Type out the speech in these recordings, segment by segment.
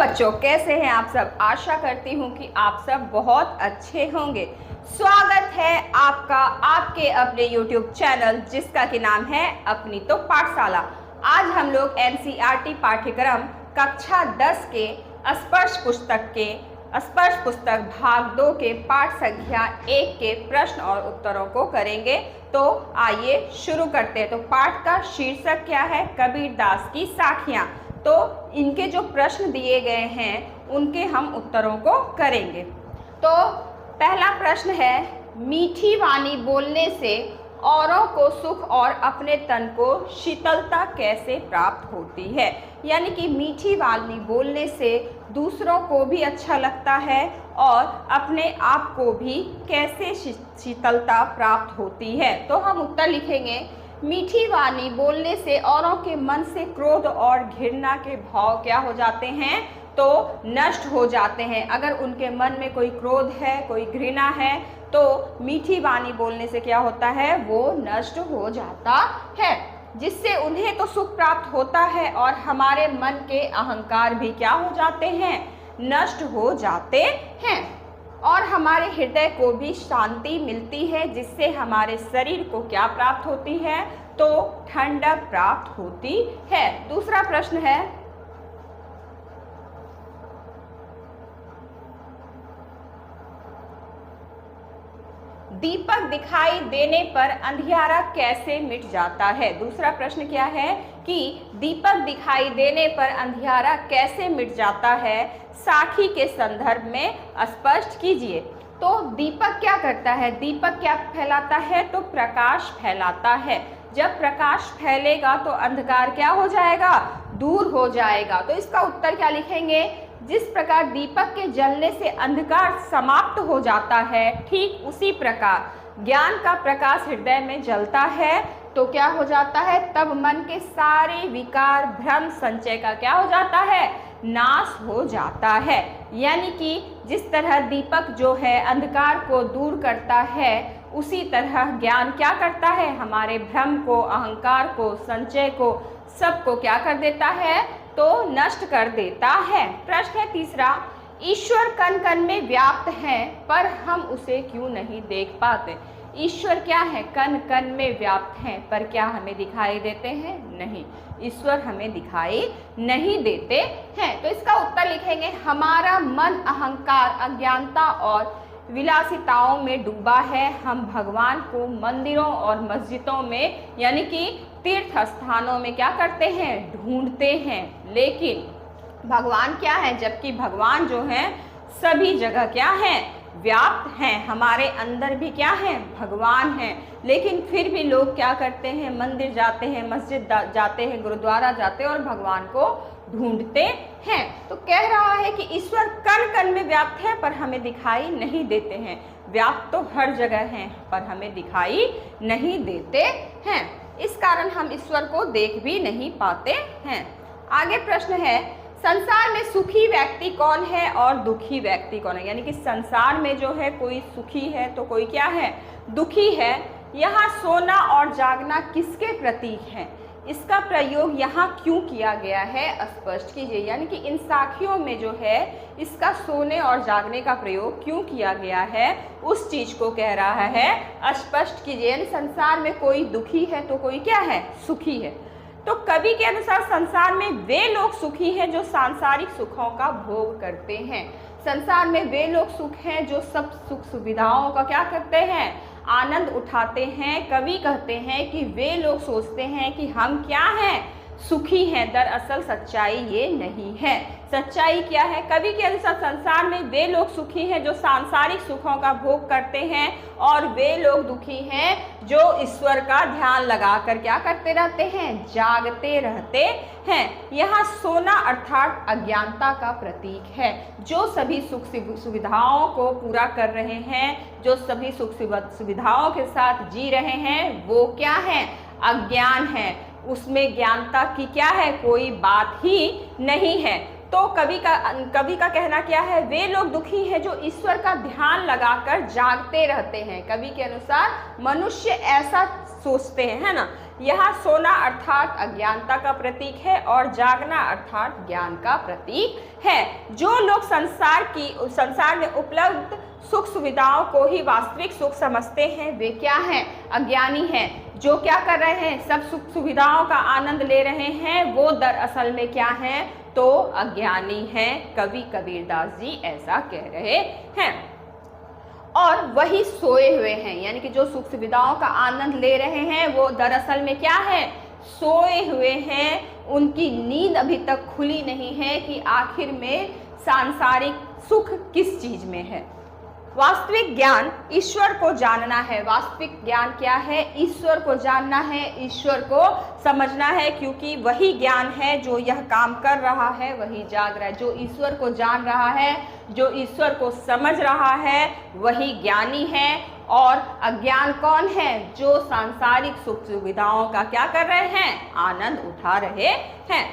बच्चों, कैसे हैं आप सब। आशा करती हूँ कि आप सब बहुत अच्छे होंगे। स्वागत है आपका आपके अपने YouTube चैनल जिसका कि नाम है अपनी तो पाठशाला। आज हम लोग NCERT पाठ्यक्रम कक्षा 10 के स्पर्श पुस्तक भाग 2 के पाठ संख्या 1 के प्रश्न और उत्तरों को करेंगे। तो आइए शुरू करते हैं। तो पाठ का शीर्षक क्या है? कबीरदास की साखियाँ। तो इनके जो प्रश्न दिए गए हैं उनके हम उत्तरों को करेंगे। तो पहला प्रश्न है, मीठी वाणी बोलने से औरों को सुख और अपने तन को शीतलता कैसे प्राप्त होती है? यानी कि मीठी वाणी बोलने से दूसरों को भी अच्छा लगता है और अपने आप को भी कैसे शीतलता प्राप्त होती है। तो हम उत्तर लिखेंगे, मीठी वाणी बोलने से औरों के मन से क्रोध और घृणा के भाव क्या हो जाते हैं? तो नष्ट हो जाते हैं। अगर उनके मन में कोई क्रोध है, कोई घृणा है, तो मीठी वाणी बोलने से क्या होता है? वो नष्ट हो जाता है, जिससे उन्हें तो सुख प्राप्त होता है और हमारे मन के अहंकार भी क्या हो जाते हैं? नष्ट हो जाते हैं और हमारे हृदय को भी शांति मिलती है, जिससे हमारे शरीर को क्या प्राप्त होती है? तो ठंडक प्राप्त होती है। दूसरा प्रश्न है, दीपक दिखाई देने पर अंधियारा कैसे मिट जाता है? दूसरा प्रश्न क्या है कि दीपक दिखाई देने पर अंधियारा कैसे मिट जाता है? साखी के संदर्भ में स्पष्ट कीजिए। तो दीपक क्या करता है? दीपक क्या फैलाता है? तो प्रकाश फैलाता है। जब प्रकाश फैलेगा तो अंधकार क्या हो जाएगा? दूर हो जाएगा। तो इसका उत्तर क्या लिखेंगे? जिस प्रकार दीपक के जलने से अंधकार समाप्त हो जाता है, ठीक उसी प्रकार ज्ञान का प्रकाश हृदय में जलता है तो क्या हो जाता है? तब मन के सारे विकार, भ्रम, संचय का क्या हो जाता है? नाश हो जाता है। यानी कि जिस तरह दीपक जो है अंधकार को दूर करता है, उसी तरह ज्ञान क्या करता है? हमारे भ्रम को, अहंकार को, संचय को, सबको क्या कर देता है? तो नष्ट कर देता है। प्रश्न है तीसरा, ईश्वर कण कण में व्याप्त है पर हम उसे क्यों नहीं देख पाते? ईश्वर क्या है? कण कण में व्याप्त हैं, पर क्या हमें दिखाई देते हैं? नहीं, ईश्वर हमें दिखाई नहीं देते हैं। तो इसका उत्तर लिखेंगे, हमारा मन अहंकार, अज्ञानता और विलासिताओं में डूबा है। हम भगवान को मंदिरों और मस्जिदों में यानी कि तीर्थ स्थानों में क्या करते हैं? ढूंढते हैं, लेकिन भगवान क्या है? जबकि भगवान जो है सभी जगह क्या है? व्याप्त हैं। हमारे अंदर भी क्या है? भगवान हैं। लेकिन फिर भी लोग क्या करते हैं? मंदिर जाते हैं, मस्जिद जाते हैं, गुरुद्वारा जाते हैं और भगवान को ढूंढते हैं। तो कह रहा है कि ईश्वर कण कण में व्याप्त है पर हमें दिखाई नहीं देते हैं। व्याप्त तो हर जगह हैं पर हमें दिखाई नहीं देते हैं। इस कारण हम ईश्वर को देख भी नहीं पाते हैं। आगे प्रश्न है, संसार में सुखी व्यक्ति कौन है और दुखी व्यक्ति कौन है? यानी कि संसार में जो है कोई सुखी है तो कोई क्या है? दुखी है। यहाँ सोना और जागना किसके प्रतीक हैं? इसका प्रयोग यहाँ क्यों किया गया है? स्पष्ट कीजिए। यानी कि इन साखियों में जो है इसका सोने और जागने का प्रयोग क्यों किया गया है, उस चीज को कह रहा है, स्पष्ट कीजिए। यानी संसार में कोई दुखी है तो कोई क्या है? सुखी है। तो कवि के अनुसार संसार में वे लोग सुखी हैं जो सांसारिक सुखों का भोग करते हैं। संसार में वे लोग सुख हैं जो सब सुख सुविधाओं का क्या करते हैं? आनंद उठाते हैं। कवि कहते हैं कि वे लोग सोचते हैं कि हम क्या हैं? सुखी हैं। दरअसल सच्चाई ये नहीं है। सच्चाई क्या है? कवि के अनुसार संसार में वे लोग सुखी हैं जो सांसारिक सुखों का भोग करते हैं और वे लोग दुखी हैं जो ईश्वर का ध्यान लगाकर क्या करते रहते हैं? जागते रहते हैं। यहाँ सोना अर्थात अज्ञानता का प्रतीक है। जो सभी सुख सुविधाओं को पूरा कर रहे हैं, जो सभी सुख सुविधाओं के साथ जी रहे हैं, वो क्या है? अज्ञान है। उसमें ज्ञानता की क्या है? कोई बात ही नहीं है। तो कवि का कहना क्या है? वे लोग दुखी हैं जो ईश्वर का ध्यान लगाकर जागते रहते हैं। कवि के अनुसार मनुष्य ऐसा सोचते हैं, है ना, यहाँ सोना अर्थात अज्ञानता का प्रतीक है और जागना अर्थात ज्ञान का प्रतीक है। जो लोग संसार में उपलब्ध सुख सुविधाओं को ही वास्तविक सुख समझते हैं वे क्या हैं? अज्ञानी हैं। जो क्या कर रहे हैं? सब सुख सुविधाओं का आनंद ले रहे हैं, वो दरअसल में क्या हैं? तो अज्ञानी हैं। कवि कबीरदास जी ऐसा कह रहे हैं। और वही सोए हुए हैं, यानी कि जो सुख सुविधाओं का आनंद ले रहे हैं वो दरअसल में क्या है? सोए हुए हैं। उनकी नींद अभी तक खुली नहीं है कि आखिर में सांसारिक सुख किस चीज में है। वास्तविक ज्ञान ईश्वर को जानना है। वास्तविक ज्ञान क्या है? ईश्वर को जानना है, ईश्वर को समझना है, क्योंकि वही ज्ञान है जो यह काम कर रहा है, वही जाग रहा है। जो ईश्वर को जान रहा है, जो ईश्वर को समझ रहा है, वही ज्ञानी है। और अज्ञान कौन है? जो सांसारिक सुख सुविधाओं का क्या कर रहे हैं? आनंद उठा रहे हैं।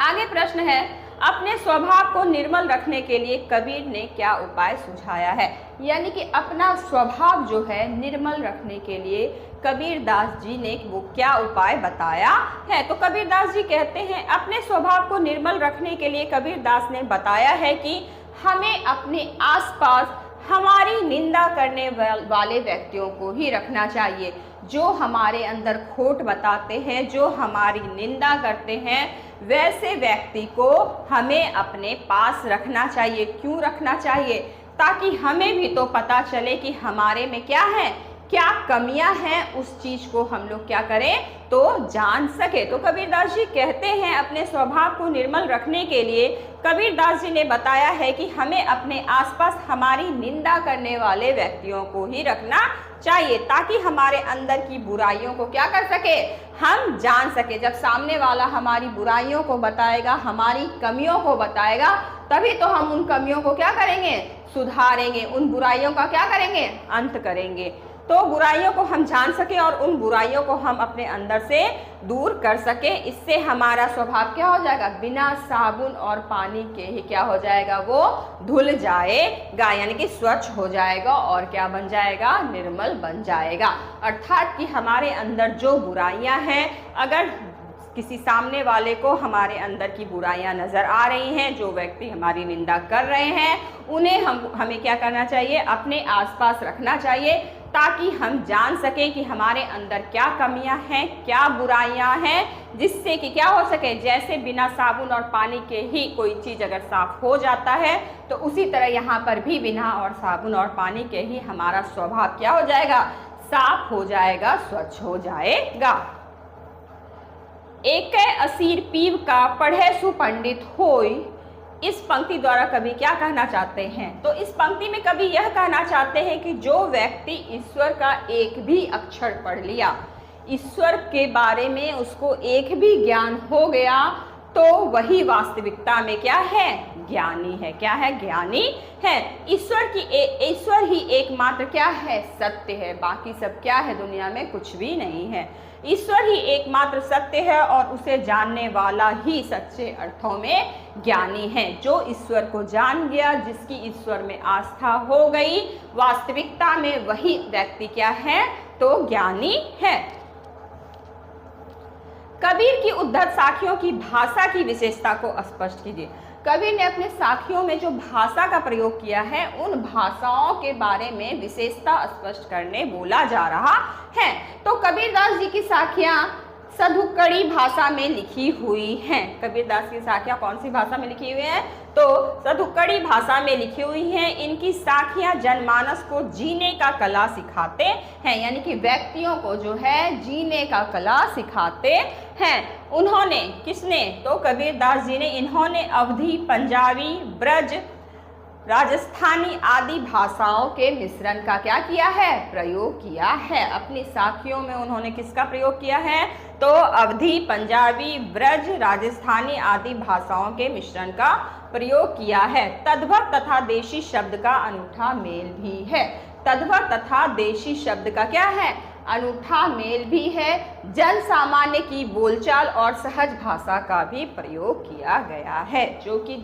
आगे प्रश्न है, अपने स्वभाव को निर्मल रखने के लिए कबीर ने क्या उपाय सुझाया है? यानी कि अपना स्वभाव जो है निर्मल रखने के लिए कबीरदास जी ने वो क्या उपाय बताया है? तो कबीरदास जी कहते हैं अपने स्वभाव को निर्मल रखने के लिए कबीरदास ने बताया है कि हमें अपने आसपास हमारी निंदा करने वाले व्यक्तियों को ही रखना चाहिए। जो हमारे अंदर खोट बताते हैं, जो हमारी निंदा करते हैं, वैसे व्यक्ति को हमें अपने पास रखना चाहिए। क्यों रखना चाहिए? ताकि हमें भी तो पता चले कि हमारे में क्या है, क्या कमियां हैं, उस चीज को हम लोग क्या करें तो जान सके। तो कबीरदास जी कहते हैं अपने स्वभाव को निर्मल रखने के लिए कबीरदास जी ने बताया है कि हमें अपने आसपास हमारी निंदा करने वाले व्यक्तियों को ही रखना चाहिए, ताकि हमारे अंदर की बुराइयों को क्या कर सके, हम जान सके। जब सामने वाला हमारी बुराइयों को बताएगा, हमारी कमियों को बताएगा, तभी तो हम उन कमियों को क्या करेंगे, सुधारेंगे, उन बुराइयों का क्या करेंगे, अंत करेंगे। तो बुराइयों को हम जान सके और उन बुराइयों को हम अपने अंदर से दूर कर सके। इससे हमारा स्वभाव क्या हो जाएगा, बिना साबुन और पानी के ही क्या हो जाएगा, वो धुल जाएगा, यानी कि स्वच्छ हो जाएगा और क्या बन जाएगा, निर्मल बन जाएगा। अर्थात कि हमारे अंदर जो बुराइयां हैं, अगर किसी सामने वाले को हमारे अंदर की बुराइयां नजर आ रही हैं, जो व्यक्ति हमारी निंदा कर रहे हैं, उन्हें हमें क्या करना चाहिए, अपने आसपास रखना चाहिए, ताकि हम जान सकें कि हमारे अंदर क्या कमियां हैं, क्या बुराइयां हैं, जिससे कि क्या हो सके, जैसे बिना साबुन और पानी के ही कोई चीज़ अगर साफ हो जाता है, तो उसी तरह यहाँ पर भी बिना और साबुन और पानी के ही हमारा स्वभाव क्या हो जाएगा, साफ हो जाएगा, स्वच्छ हो जाएगा। एक असीर पीव का पढ़े सुपंडित होय, इस पंक्ति द्वारा कवि क्या कहना चाहते हैं? तो इस पंक्ति में कवि यह कहना चाहते हैं कि जो व्यक्ति ईश्वर का एक भी अक्षर पढ़ लिया, ईश्वर के बारे में उसको एक भी ज्ञान हो गया, तो वही वास्तविकता में क्या है, ज्ञानी है। क्या है, ज्ञानी है। ईश्वर ही एकमात्र क्या है, सत्य है। बाकी सब क्या है, दुनिया में कुछ भी नहीं है। ईश्वर ही एकमात्र सत्य है और उसे जानने वाला ही सच्चे अर्थों में ज्ञानी है। जो ईश्वर को जान गया, जिसकी ईश्वर में आस्था हो गई, वास्तविकता में वही व्यक्ति क्या है, तो ज्ञानी है। कबीर की उद्धत साखियों की भाषा की विशेषता को स्पष्ट कीजिए। कबीर ने अपने साखियों में जो भाषा का प्रयोग किया है, उन भाषाओं के बारे में विशेषता स्पष्ट करने बोला जा रहा है। तो कबीरदास जी की साखियां सधुक्कड़ी भाषा में लिखी हुई हैं। कबीरदास की साखियां कौन सी भाषा में लिखी हुई हैं, तो सधुक्कड़ी भाषा में लिखी हुई हैं। इनकी साखियां जनमानस को जीने का कला सिखाते हैं, यानी कि व्यक्तियों को जो है जीने का कला सिखाते हैं। उन्होंने, किसने, तो कबीरदास जी ने, इन्होंने अवधी, पंजाबी, ब्रज, राजस्थानी आदि भाषाओं के मिश्रण का क्या किया है, प्रयोग किया है। अपनी साखियों में उन्होंने किसका प्रयोग किया है, तो अवधी, पंजाबी, ब्रज, राजस्थानी आदि भाषाओं के मिश्रण का प्रयोग किया है। तद्भव तथा देशी शब्द का अनूठा मेल भी है। तद्भव तथा देशी शब्द का क्या है, अनूठा मेल भी है। जन सामान्य की बोलचाल और सहज भाषा का भी प्रयोग किया गया है, जो कि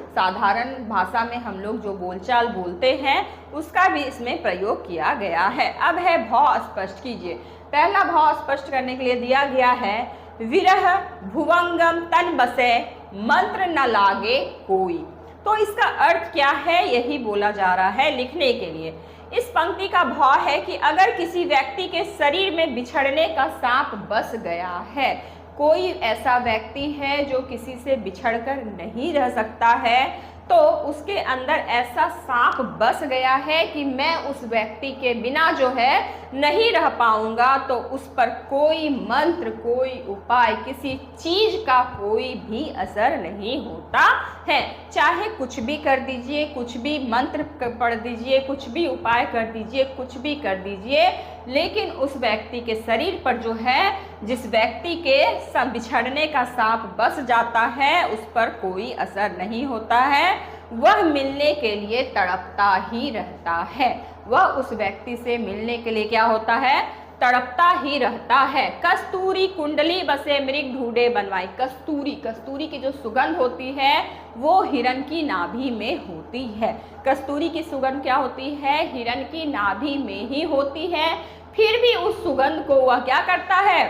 साधारण भाषा में हम लोग जो बोलचाल बोलते हैं, उसका भी इसमें प्रयोग किया गया है। अब है भाव स्पष्ट कीजिए। पहला भाव स्पष्ट करने के लिए दिया गया है, विरह भुवंगम तन बसे मंत्र न लागे कोई। तो इसका अर्थ क्या है, यही बोला जा रहा है लिखने के लिए। इस पंक्ति का भाव है कि अगर किसी व्यक्ति के शरीर में बिछड़ने का सांप बस गया है, कोई ऐसा व्यक्ति है जो किसी से बिछड़कर नहीं रह सकता है, तो उसके अंदर ऐसा सांप बस गया है कि मैं उस व्यक्ति के बिना जो है नहीं रह पाऊंगा, तो उस पर कोई मंत्र, कोई उपाय, किसी चीज का कोई भी असर नहीं होता है। चाहे कुछ भी कर दीजिए, कुछ भी मंत्र पढ़ दीजिए, कुछ भी उपाय कर दीजिए, कुछ भी कर दीजिए, लेकिन उस व्यक्ति के शरीर पर जो है, जिस व्यक्ति के बिछड़ने का सांप बस जाता है, उस पर कोई असर नहीं होता है। वह मिलने के लिए तड़पता ही रहता है। वह उस व्यक्ति से मिलने के लिए क्या होता है, तड़पता ही रहता है। कस्तूरी कुंडली बसे मृग ढूंढे बनवाई। कस्तूरी, कस्तूरी की जो सुगंध होती है वो हिरण की नाभि में होती है। कस्तूरी की सुगंध क्या होती है, हिरण की नाभि में ही होती है। फिर भी उस सुगंध को वह क्या करता है,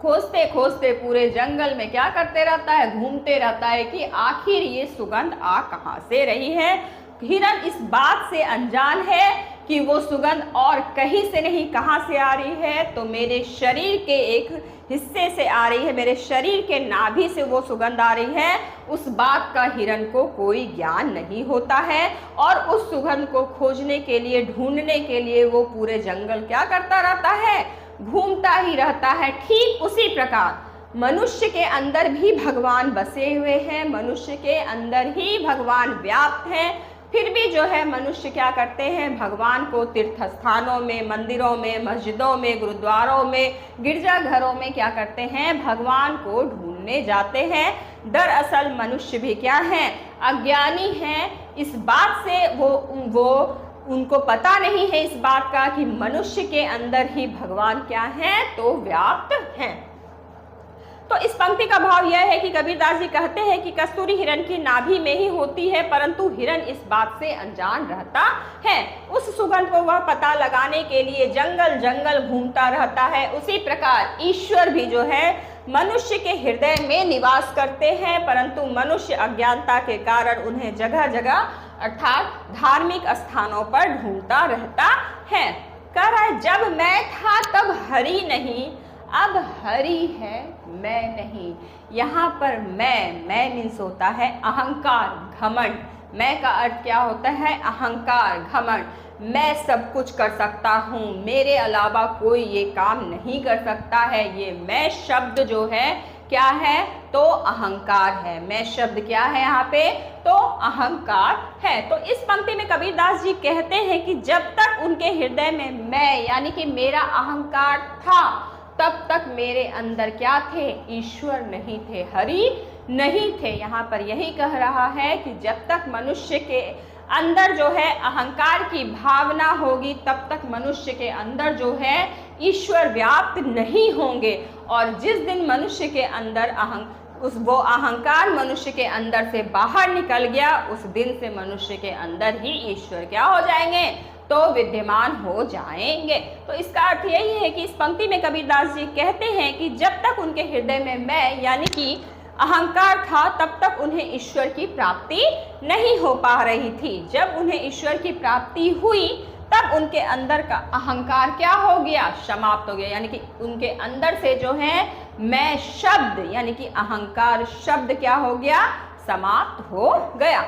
खोजते खोजते पूरे जंगल में क्या करते रहता है, घूमते रहता है कि आखिर ये सुगंध आ कहाँ से रही है। हिरण इस बात से अनजान है कि वो सुगंध और कहीं से नहीं, कहाँ से आ रही है, तो मेरे शरीर के एक हिस्से से आ रही है, मेरे शरीर के नाभि से वो सुगंध आ रही है। उस बात का हिरण को कोई ज्ञान नहीं होता है और उस सुगंध को खोजने के लिए, ढूंढने के लिए वो पूरे जंगल क्या करता रहता है, घूमता ही रहता है। ठीक उसी प्रकार मनुष्य के अंदर भी भगवान बसे हुए हैं, मनुष्य के अंदर ही भगवान व्याप्त हैं। फिर भी जो है मनुष्य क्या करते हैं, भगवान को तीर्थ स्थानों में, मंदिरों में, मस्जिदों में, गुरुद्वारों में, गिरजाघरों में क्या करते हैं, भगवान को ढूंढने जाते हैं। दरअसल मनुष्य भी क्या है, अज्ञानी हैं। इस बात से वो उनको पता नहीं है इस बात का कि मनुष्य के अंदर ही भगवान क्या है, तो व्याप्त हैं। तो इस पंक्ति का भाव यह है कि कबीरदास जी कहते हैं कि कस्तूरी हिरण की नाभि में ही होती है, परंतु हिरण इस बात से अनजान रहता है। उस सुगंध को वह पता लगाने के लिए जंगल जंगल घूमता रहता है। उसी प्रकार ईश्वर भी जो है मनुष्य के हृदय में निवास करते हैं, परंतु मनुष्य अज्ञानता के कारण उन्हें जगह जगह अर्थात धार्मिक स्थानों पर ढूंढता रहता है। कह रहा है, जब मैं था तब हरि नहीं, अब हरि है मैं नहीं। यहाँ पर मैं मीन्स होता है अहंकार, घमंड। मैं का अर्थ क्या होता है, अहंकार, घमंड। मैं सब कुछ कर सकता हूँ, मेरे अलावा कोई ये काम नहीं कर सकता है। ये मैं शब्द जो है क्या है, तो अहंकार है। मैं शब्द क्या है यहाँ पे, तो अहंकार है। तो इस पंक्ति में कबीरदास जी कहते हैं कि जब तक उनके हृदय में मैं यानी कि मेरा अहंकार था, तब तक मेरे अंदर क्या थे, ईश्वर नहीं थे, हरि नहीं थे। यहाँ पर यही कह रहा है कि जब तक मनुष्य के अंदर जो है अहंकार की भावना होगी, तब तक मनुष्य के अंदर जो है ईश्वर व्याप्त नहीं होंगे। और जिस दिन मनुष्य के अंदर वो अहंकार मनुष्य के अंदर से बाहर निकल गया, उस दिन से मनुष्य के अंदर ही ईश्वर क्या हो जाएंगे, तो विद्यमान हो जाएंगे। तो इसका अर्थ यही है कि इस पंक्ति में कबीरदास जी कहते हैं कि जब तक उनके हृदय में मैं यानी कि अहंकार था, तब तक उन्हें ईश्वर की प्राप्ति नहीं हो पा रही थी। जब उन्हें ईश्वर की प्राप्ति हुई, तब उनके अंदर का अहंकार क्या हो गया, समाप्त हो गया। यानी कि उनके अंदर से जो है मैं शब्द यानी कि अहंकार शब्द क्या हो गया, समाप्त हो गया।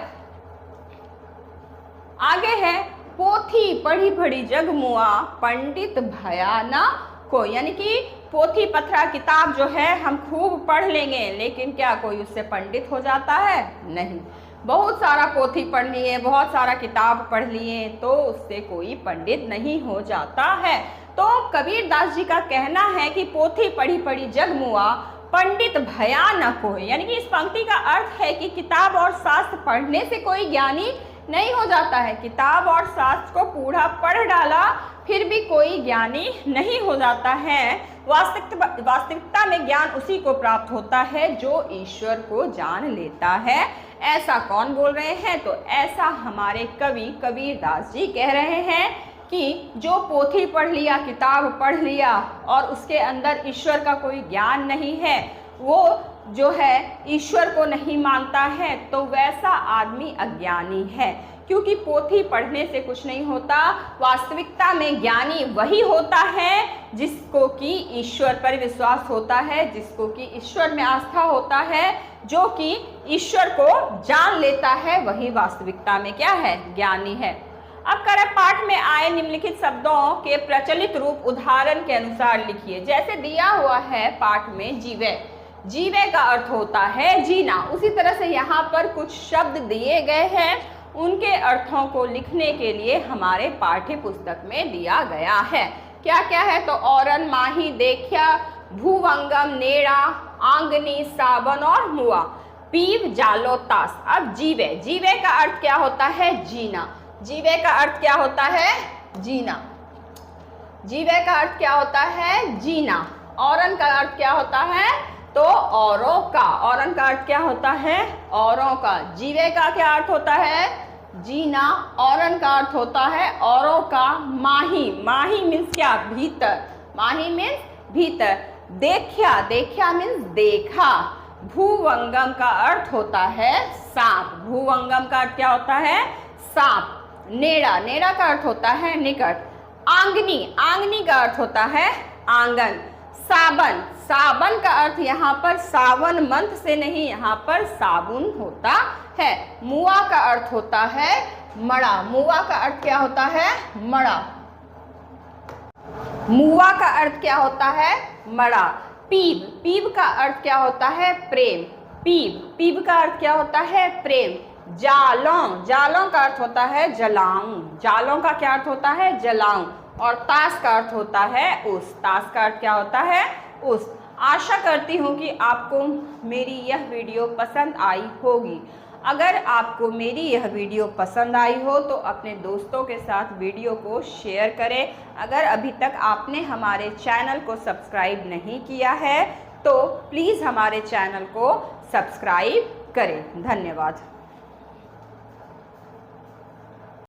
आगे है, पोथी पढ़ी पढ़ी जग मुआ, पंडित भया ना कोई। यानी कि पोथी पत्रा किताब जो है हम खूब पढ़ लेंगे, लेकिन क्या कोई उससे पंडित हो जाता है, नहीं। बहुत सारा पोथी पढ़ लिए, बहुत सारा किताब पढ़ लिए, तो उससे कोई पंडित नहीं हो जाता है। तो कबीरदास जी का कहना है कि पोथी पढ़ी पढ़ी जग मुआ, पंडित भया न कोई। यानी कि इस पंक्ति का अर्थ है कि किताब और शास्त्र पढ़ने से कोई ज्ञानी नहीं हो जाता है। किताब और शास्त्र को पूरा पढ़ डाला, फिर भी कोई ज्ञानी नहीं हो जाता है। वास्तविकता में ज्ञान उसी को प्राप्त होता है जो ईश्वर को जान लेता है। ऐसा कौन बोल रहे हैं, तो ऐसा हमारे कवि कबीरदास जी कह रहे हैं कि जो पोथी पढ़ लिया, किताब पढ़ लिया और उसके अंदर ईश्वर का कोई ज्ञान नहीं है, वो जो है ईश्वर को नहीं मानता है, तो वैसा आदमी अज्ञानी है। क्योंकि पोथी पढ़ने से कुछ नहीं होता, वास्तविकता में ज्ञानी वही होता है जिसको कि ईश्वर पर विश्वास होता है, जिसको कि ईश्वर में आस्था होता है, जो कि ईश्वर को जान लेता है, वही वास्तविकता में क्या है, ज्ञानी है। अब कर पाठ में आए निम्नलिखित शब्दों के प्रचलित रूप उदाहरण के अनुसार लिखिए। जैसे दिया हुआ है पाठ में जीवे, जीवे का अर्थ होता है जीना। उसी तरह से यहाँ पर कुछ शब्द दिए गए हैं, उनके अर्थों को लिखने के लिए हमारे पाठ्य पुस्तक में दिया गया है। क्या क्या है, तो औरन, माही, देखिया, भूवंगम, नेड़ा, आंगनी, सावन और मुआ, पीव, जालो, तास। अब जीवे, जीवे का अर्थ क्या होता है, जीना। जीवे का अर्थ क्या होता है, जीना। जीवे का अर्थ क्या होता है, जीना। औरन का अर्थ क्या होता है, तो औरों का। औरन का अर्थ क्या होता है, औरों का। जीवे का क्या अर्थ होता है, जीना। औरन का अर्थ होता है औरों का। माही, माही मीन्स क्या, भीतर। माही मीन्स भीतर। देखा, देखा मीन्स देखा। भूवंगम का अर्थ होता है सांप। भूवंगम का अर्थ क्या होता है, सांप। नेड़ा, नेड़ा का अर्थ होता है निकट। आंगनी, आंगनी का अर्थ होता है आंगन। साबन, साबन का अर्थ यहाँ पर सावन मंथ से नहीं, यहाँ पर साबुन होता है। मुआ का अर्थ होता है मड़ा। मुआ का अर्थ क्या होता है, मड़ा। मुआ का अर्थ क्या होता है, मड़ा। पीव, पीव का अर्थ क्या होता है, प्रेम। पीव, पीव का अर्थ क्या होता है, प्रेम। जालों, जालों का अर्थ होता है जलाऊं। जालों का क्या अर्थ होता है, जलाऊं। और ताश का अर्थ होता है उस। ताश का अर्थ क्या होता है, उस। आशा करती हूँ कि आपको मेरी यह वीडियो पसंद आई होगी। अगर आपको मेरी यह वीडियो पसंद आई हो तो अपने दोस्तों के साथ वीडियो को शेयर करें। अगर अभी तक आपने हमारे चैनल को सब्सक्राइब नहीं किया है तो प्लीज़ हमारे चैनल को सब्सक्राइब करें। धन्यवाद।